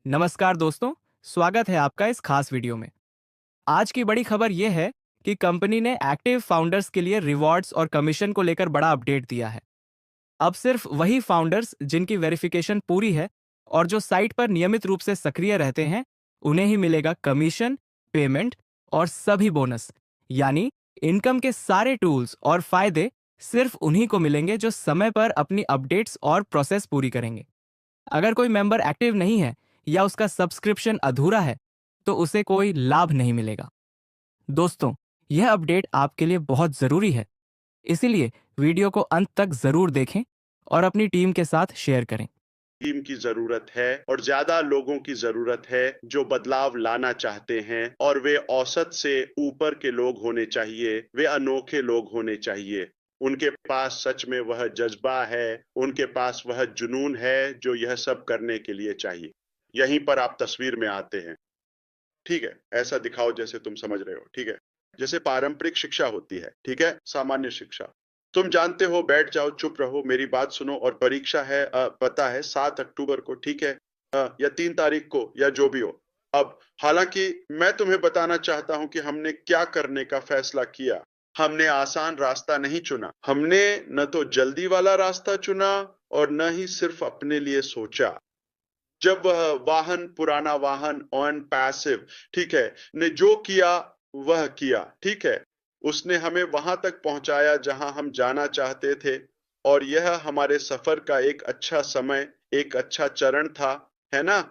नमस्कार दोस्तों, स्वागत है आपका इस खास वीडियो में। आज की बड़ी खबर यह है कि कंपनी ने एक्टिव फाउंडर्स के लिए रिवॉर्ड्स और कमीशन को लेकर बड़ा अपडेट दिया है। अब सिर्फ वही फाउंडर्स जिनकी वेरिफिकेशन पूरी है और जो साइट पर नियमित रूप से सक्रिय रहते हैं, उन्हें ही मिलेगा कमीशन, पेमेंट और सभी बोनस। यानी इनकम के सारे टूल्स और फायदे सिर्फ उन्हीं को मिलेंगे जो समय पर अपनी अपडेट्स और प्रोसेस पूरी करेंगे। अगर कोई मेंबर एक्टिव नहीं है या उसका सब्सक्रिप्शन अधूरा है, तो उसे कोई लाभ नहीं मिलेगा। दोस्तों, यह अपडेट आपके लिए बहुत जरूरी है, इसीलिए वीडियो को अंत तक जरूर देखें और अपनी टीम के साथ शेयर करें। टीम की जरूरत है और ज्यादा लोगों की जरूरत है जो बदलाव लाना चाहते हैं, और वे औसत से ऊपर के लोग होने चाहिए, वे अनोखे लोग होने चाहिए। उनके पास सच में वह जज्बा है, उनके पास वह जुनून है जो यह सब करने के लिए चाहिए। यहीं पर आप तस्वीर में आते हैं। ठीक है, ऐसा दिखाओ जैसे तुम समझ रहे हो। ठीक है, जैसे पारंपरिक शिक्षा होती है, ठीक है, सामान्य शिक्षा। तुम जानते हो, बैठ जाओ, चुप रहो, मेरी बात सुनो, और परीक्षा है, पता है 7 अक्टूबर को, ठीक है, या 3 तारीख को, या जो भी हो। अब हालांकि मैं तुम्हें बताना चाहता हूं कि हमने क्या करने का फैसला किया। हमने आसान रास्ता नहीं चुना, हमने न तो जल्दी वाला रास्ता चुना और न ही सिर्फ अपने लिए सोचा। जब वह वाहन, पुराना वाहन ऑन पैसिव, ठीक है, ने जो किया वह किया, ठीक है, उसने हमें वहां तक पहुंचाया जहां हम जाना चाहते थे। और यह हमारे सफर का एक अच्छा समय, एक अच्छा चरण था, है ना?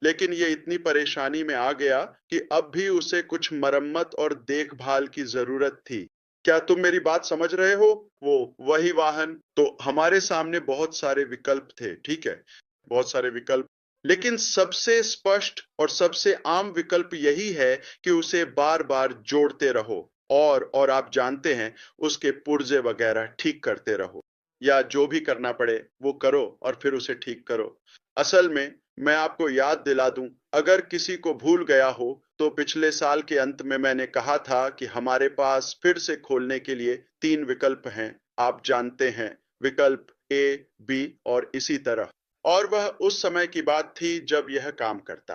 लेकिन ये इतनी परेशानी में आ गया कि अब भी उसे कुछ मरम्मत और देखभाल की जरूरत थी। क्या तुम मेरी बात समझ रहे हो? वो वही वाहन। तो हमारे सामने बहुत सारे विकल्प थे, ठीक है, बहुत सारे विकल्प। लेकिन सबसे स्पष्ट और सबसे आम विकल्प यही है कि उसे बार बार जोड़ते रहो, और आप जानते हैं, उसके पुर्जे वगैरह ठीक करते रहो, या जो भी करना पड़े वो करो और फिर उसे ठीक करो। असल में, मैं आपको याद दिला दूं, अगर किसी को भूल गया हो, तो पिछले साल के अंत में मैंने कहा था कि हमारे पास फिर से खोलने के लिए 3 विकल्प हैं। आप जानते हैं, विकल्प ए, बी और इसी तरह। और वह उस समय की बात थी जब यह काम करता,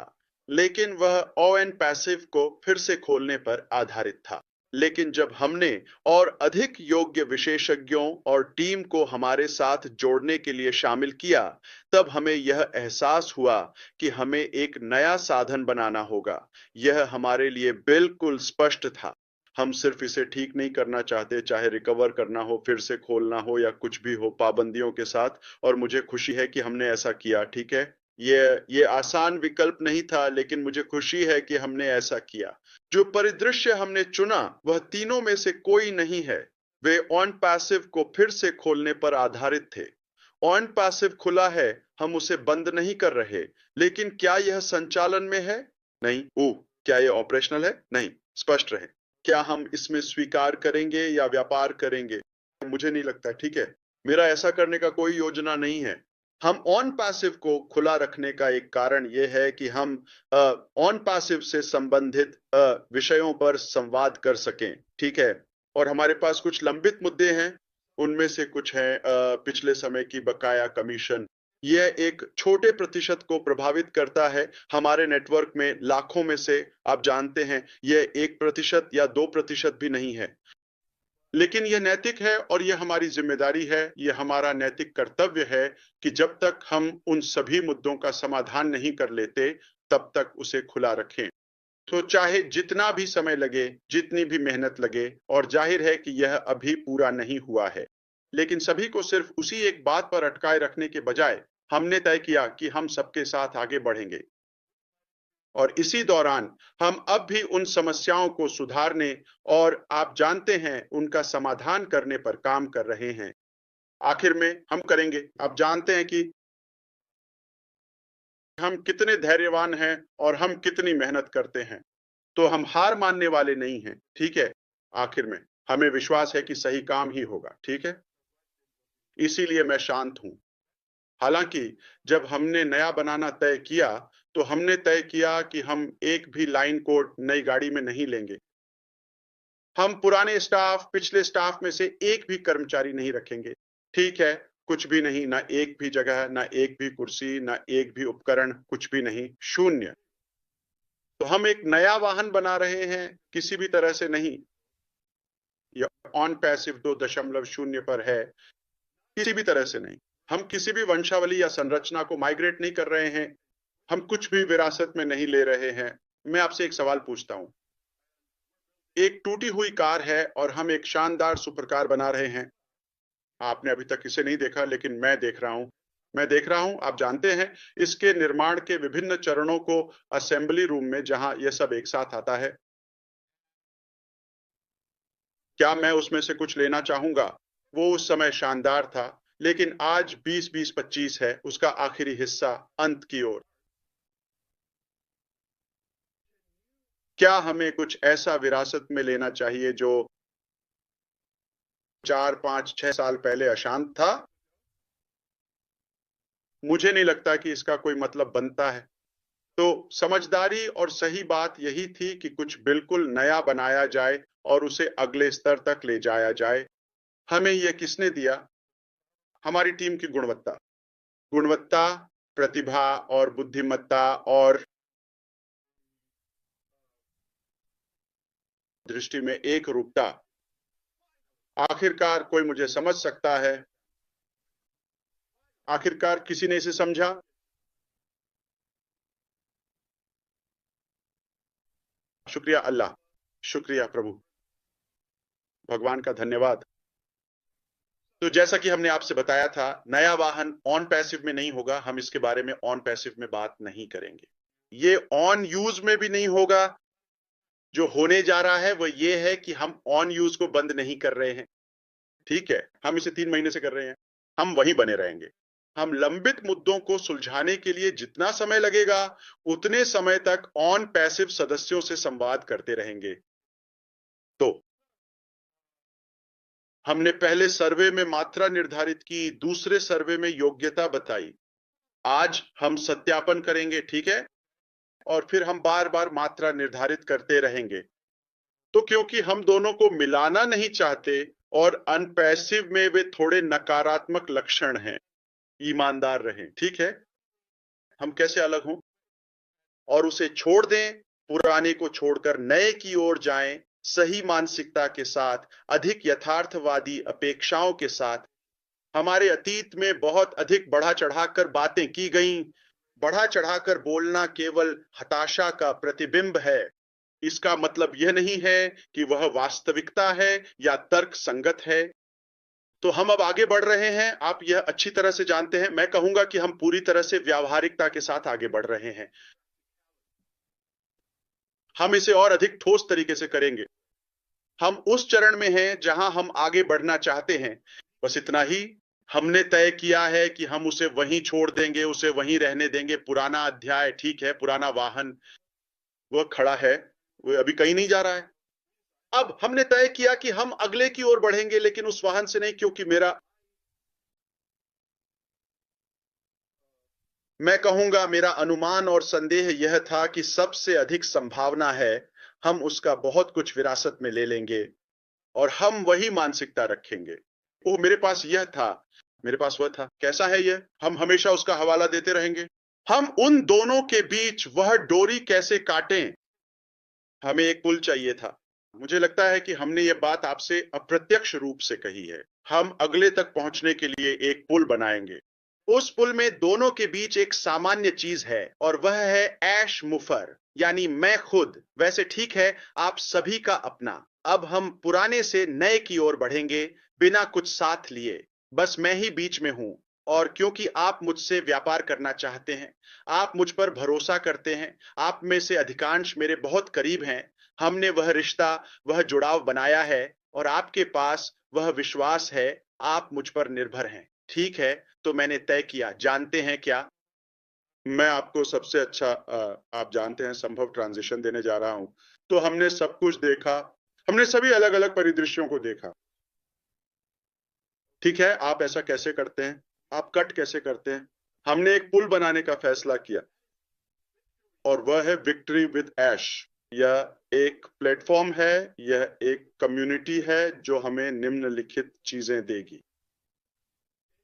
लेकिन वह ओ एन पैसिव को फिर से खोलने पर आधारित था। लेकिन जब हमने और अधिक योग्य विशेषज्ञों और टीम को हमारे साथ जोड़ने के लिए शामिल किया, तब हमें यह एहसास हुआ कि हमें एक नया साधन बनाना होगा। यह हमारे लिए बिल्कुल स्पष्ट था। हम सिर्फ इसे ठीक नहीं करना चाहते, चाहे रिकवर करना हो, फिर से खोलना हो, या कुछ भी हो, पाबंदियों के साथ। और मुझे खुशी है कि हमने ऐसा किया, ठीक है। ये आसान विकल्प नहीं था, लेकिन मुझे खुशी है कि हमने ऐसा किया। जो परिदृश्य हमने चुना वह तीनों में से कोई नहीं है। वे ऑन पैसिव को फिर से खोलने पर आधारित थे। ऑन पैसिव खुला है, हम उसे बंद नहीं कर रहे। लेकिन क्या यह संचालन में है? नहीं। ओह, क्या यह ऑपरेशनल है? नहीं। स्पष्ट रहे, क्या हम इसमें स्वीकार करेंगे या व्यापार करेंगे? मुझे नहीं लगता, ठीक है। मेरा ऐसा करने का कोई योजना नहीं है। हम ऑन पैसिव को खुला रखने का एक कारण यह है कि हम ऑन पैसिव से संबंधित विषयों पर संवाद कर सकें, ठीक है। और हमारे पास कुछ लंबित मुद्दे हैं। उनमें से कुछ है पिछले समय की बकाया कमीशन। यह एक छोटे प्रतिशत को प्रभावित करता है हमारे नेटवर्क में लाखों में से। आप जानते हैं, यह 1% या 2% भी नहीं है। लेकिन यह नैतिक है और यह हमारी जिम्मेदारी है, यह हमारा नैतिक कर्तव्य है कि जब तक हम उन सभी मुद्दों का समाधान नहीं कर लेते, तब तक उसे खुला रखें। तो चाहे जितना भी समय लगे, जितनी भी मेहनत लगे, और जाहिर है कि यह अभी पूरा नहीं हुआ है, लेकिन सभी को सिर्फ उसी एक बात पर अटकाए रखने के बजाय हमने तय किया कि हम सबके साथ आगे बढ़ेंगे। और इसी दौरान हम अब भी उन समस्याओं को सुधारने और आप जानते हैं उनका समाधान करने पर काम कर रहे हैं। आखिर में हम करेंगे। आप जानते हैं कि हम कितने धैर्यवान हैं और हम कितनी मेहनत करते हैं। तो हम हार मानने वाले नहीं हैं, ठीक है। आखिर में हमें विश्वास है कि सही काम ही होगा, ठीक है। इसीलिए मैं शांत हूं। हालांकि जब हमने नया बनाना तय किया, तो हमने तय किया कि हम एक भी लाइन कोड नई गाड़ी में नहीं लेंगे। हम पुराने स्टाफ, पिछले स्टाफ में से एक भी कर्मचारी नहीं रखेंगे, ठीक है। कुछ भी नहीं, ना एक भी जगह, ना एक भी कुर्सी, ना एक भी उपकरण, कुछ भी नहीं, शून्य। तो हम एक नया वाहन बना रहे हैं, किसी भी तरह से नहीं। यह ऑन पैसिव 2.0 पर है, किसी भी तरह से नहीं। हम किसी भी वंशावली या संरचना को माइग्रेट नहीं कर रहे हैं, हम कुछ भी विरासत में नहीं ले रहे हैं। मैं आपसे एक सवाल पूछता हूं, एक टूटी हुई कार है और हम एक शानदार सुपर कार बना रहे हैं। आपने अभी तक इसे नहीं देखा, लेकिन मैं देख रहा हूं। मैं देख रहा हूं, आप जानते हैं इसके निर्माण के विभिन्न चरणों को असेंबली रूम में, जहां यह सब एक साथ आता है। क्या मैं उसमें से कुछ लेना चाहूंगा? वो उस समय शानदार था, लेकिन आज 20-20-25 है, उसका आखिरी हिस्सा अंत की ओर। क्या हमें कुछ ऐसा विरासत में लेना चाहिए जो 4-5-6 साल पहले अशांत था? मुझे नहीं लगता कि इसका कोई मतलब बनता है। तो समझदारी और सही बात यही थी कि कुछ बिल्कुल नया बनाया जाए और उसे अगले स्तर तक ले जाया जाए। हमें यह किसने दिया? हमारी टीम की गुणवत्ता। गुणवत्ता, प्रतिभा और बुद्धिमत्ता और दृष्टि में एक रूपता। आखिरकार कोई मुझे समझ सकता है? आखिरकार किसी ने इसे समझा? शुक्रिया अल्लाह, शुक्रिया प्रभु, भगवान का धन्यवाद। तो जैसा कि हमने आपसे बताया था, नया वाहन ऑन पैसिव में नहीं होगा। हम इसके बारे में ऑन पैसिव में बात नहीं करेंगे। ये ऑन यूज में भी नहीं होगा। जो होने जा रहा है वो ये है कि हम ऑन यूज को बंद नहीं कर रहे हैं। ठीक है, हम इसे 3 महीने से कर रहे हैं, हम वहीं बने रहेंगे। हम लंबित मुद्दों को सुलझाने के लिए जितना समय लगेगा, उतने समय तक ऑन पैसिव सदस्यों से संवाद करते रहेंगे। तो हमने पहले सर्वे में मात्रा निर्धारित की, दूसरे सर्वे में योग्यता बताई। आज हम सत्यापन करेंगे, ठीक है, और फिर हम बार बार मात्रा निर्धारित करते रहेंगे। तो क्योंकि हम दोनों को मिलाना नहीं चाहते और अनपैसिव में वे थोड़े नकारात्मक लक्षण हैं, ईमानदार रहें, ठीक है। हम कैसे अलग हों और उसे छोड़ दें, पुराने को छोड़कर नए की ओर जाएं, सही मानसिकता के साथ, अधिक यथार्थवादी अपेक्षाओं के साथ। हमारे अतीत में बहुत अधिक बढ़ा चढ़ाकर बातें की गईं। बढ़ा चढ़ाकर बोलना केवल हताशा का प्रतिबिंब है। इसका मतलब यह नहीं है कि वह वास्तविकता है या तर्क संगत है। तो हम अब आगे बढ़ रहे हैं, आप यह अच्छी तरह से जानते हैं। मैं कहूंगा कि हम पूरी तरह से व्यावहारिकता के साथ आगे बढ़ रहे हैं। हम इसे और अधिक ठोस तरीके से करेंगे। हम उस चरण में हैं जहां हम आगे बढ़ना चाहते हैं। बस इतना ही। हमने तय किया है कि हम उसे वहीं छोड़ देंगे, उसे वहीं रहने देंगे। पुराना अध्याय, ठीक है, पुराना वाहन वह खड़ा है, वह अभी कहीं नहीं जा रहा है। अब हमने तय किया कि हम अगले की ओर बढ़ेंगे, लेकिन उस वाहन से नहीं, क्योंकि मैं कहूंगा मेरा अनुमान और संदेह यह था कि सबसे अधिक संभावना है हम उसका बहुत कुछ विरासत में ले लेंगे और हम वही मानसिकता रखेंगे। वो मेरे पास यह था, मेरे पास वह था। कैसा है यह? हम हमेशा उसका हवाला देते रहेंगे। हम उन दोनों के बीच वह डोरी कैसे काटें? हमें एक पुल चाहिए था। मुझे लगता है कि हमने ये बात आपसे अप्रत्यक्ष रूप से कही है। हम अगले तक पहुंचने के लिए एक पुल बनाएंगे। उस पुल में दोनों के बीच एक सामान्य चीज है और वह है ऐश मुफर, यानी मैं खुद। वैसे ठीक है, आप सभी का अपना। अब हम पुराने से नए की ओर बढ़ेंगे, बिना कुछ साथ लिए। बस मैं ही बीच में हूं। और क्योंकि आप मुझसे व्यापार करना चाहते हैं, आप मुझ पर भरोसा करते हैं, आप में से अधिकांश मेरे बहुत करीब हैं, हमने वह रिश्ता, वह जुड़ाव बनाया है और आपके पास वह विश्वास है। आप मुझ पर निर्भर हैं, ठीक है। तो मैंने तय किया, जानते हैं क्या? मैं आपको सबसे अच्छा आप जानते हैं, संभव ट्रांजिशन देने जा रहा हूं। तो हमने सब कुछ देखा, हमने सभी अलग अलग परिदृश्यों को देखा। ठीक है, आप ऐसा कैसे करते हैं? आप कट कैसे करते हैं? हमने एक पुल बनाने का फैसला किया और वह है विक्ट्री विद ऐश। यह एक प्लेटफॉर्म है, यह एक कम्युनिटी है जो हमें निम्नलिखित चीजें देगी।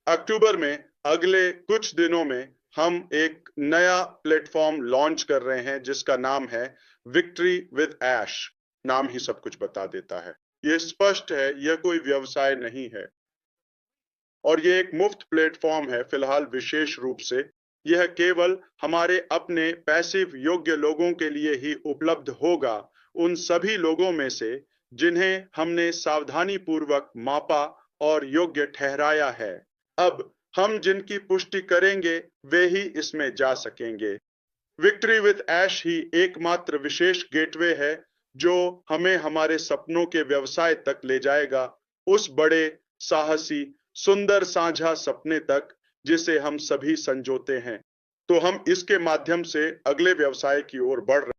अक्टूबर में अगले कुछ दिनों में हम एक नया प्लेटफॉर्म लॉन्च कर रहे हैं जिसका नाम है विक्ट्री विद ऐश। नाम ही सब कुछ बता देता है। ये स्पष्ट है, यह कोई व्यवसाय नहीं है और ये एक मुफ्त प्लेटफॉर्म है। फिलहाल विशेष रूप से यह केवल हमारे अपने पैसिव योग्य लोगों के लिए ही उपलब्ध होगा, उन सभी लोगों में से जिन्हें हमने सावधानी पूर्वक मापा और योग्य ठहराया है। अब हम जिनकी पुष्टि करेंगे वे ही इसमें जा सकेंगे। विक्ट्री विद ऐश ही एकमात्र विशेष गेटवे है जो हमें हमारे सपनों के व्यवसाय तक ले जाएगा, उस बड़े साहसी सुंदर साझा सपने तक जिसे हम सभी संजोते हैं। तो हम इसके माध्यम से अगले व्यवसाय की ओर बढ़ रहे हैं।